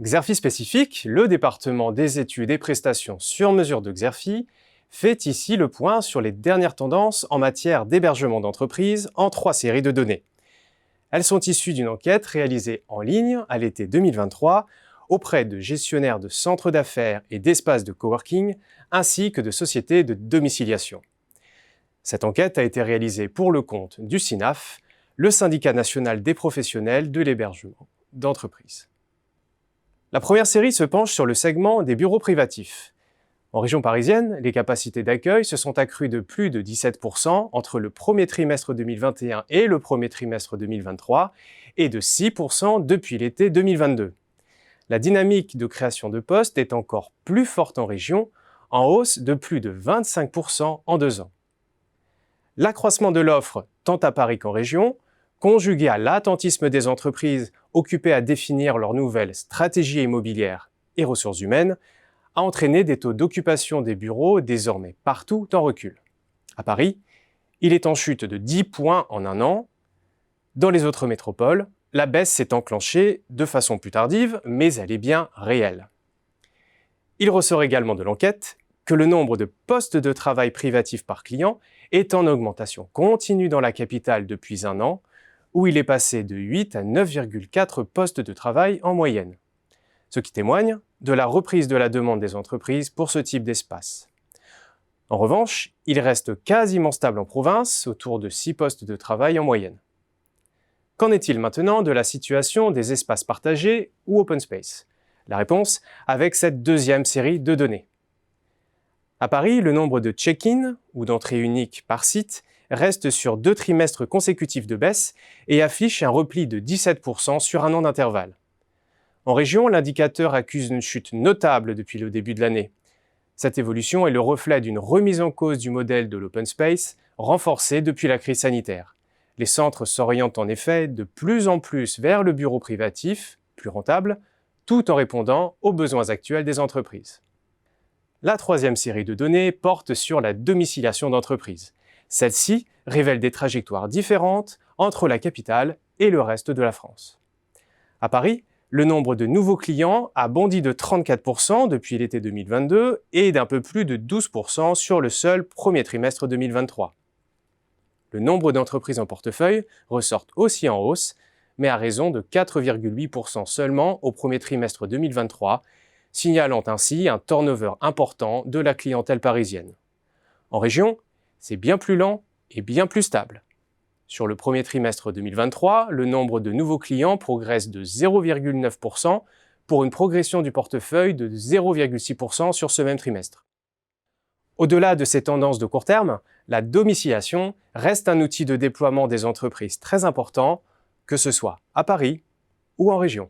Xerfi Spécifique, le département des études et prestations sur mesure de Xerfi, fait ici le point sur les dernières tendances en matière d'hébergement d'entreprise en 3 séries de données. Elles sont issues d'une enquête réalisée en ligne à l'été 2023 auprès de gestionnaires de centres d'affaires et d'espaces de coworking ainsi que de sociétés de domiciliation. Cette enquête a été réalisée pour le compte du SINAF, le syndicat national des professionnels de l'hébergement d'entreprise. La première série se penche sur le segment des bureaux privatifs. En région parisienne, les capacités d'accueil se sont accrues de plus de 17% entre le premier trimestre 2021 et le premier trimestre 2023 et de 6% depuis l'été 2022. La dynamique de création de postes est encore plus forte en région, en hausse de plus de 25% en 2 ans. L'accroissement de l'offre, tant à Paris qu'en région, conjugué à l'attentisme des entreprises occupées à définir leurs nouvelles stratégies immobilières et ressources humaines, a entraîné des taux d'occupation des bureaux désormais partout en recul. À Paris, il est en chute de 10 points en 1 an. Dans les autres métropoles, la baisse s'est enclenchée de façon plus tardive, mais elle est bien réelle. Il ressort également de l'enquête que le nombre de postes de travail privatifs par client est en augmentation continue dans la capitale depuis 1 an, où il est passé de 8 à 9,4 postes de travail en moyenne. Ce qui témoigne de la reprise de la demande des entreprises pour ce type d'espace. En revanche, il reste quasiment stable en province, autour de 6 postes de travail en moyenne. Qu'en est-il maintenant de la situation des espaces partagés ou open space? La réponse avec cette deuxième série de données. À Paris, le nombre de check-in ou d'entrées uniques par site reste sur 2 trimestres consécutifs de baisse et affiche un repli de 17% sur 1 an d'intervalle. En région, l'indicateur accuse une chute notable depuis le début de l'année. Cette évolution est le reflet d'une remise en cause du modèle de l'open space, renforcée depuis la crise sanitaire. Les centres s'orientent en effet de plus en plus vers le bureau privatif, plus rentable, tout en répondant aux besoins actuels des entreprises. La troisième série de données porte sur la domiciliation d'entreprises. Celle-ci révèle des trajectoires différentes entre la capitale et le reste de la France. À Paris, le nombre de nouveaux clients a bondi de 34% depuis l'été 2022 et d'un peu plus de 12% sur le seul premier trimestre 2023. Le nombre d'entreprises en portefeuille ressort aussi en hausse, mais à raison de 4,8% seulement au premier trimestre 2023, signalant ainsi un turnover important de la clientèle parisienne. En région, c'est bien plus lent et bien plus stable. Sur le premier trimestre 2023, le nombre de nouveaux clients progresse de 0,9% pour une progression du portefeuille de 0,6% sur ce même trimestre. Au-delà de ces tendances de court terme, la domiciliation reste un outil de déploiement des entreprises très important, que ce soit à Paris ou en région.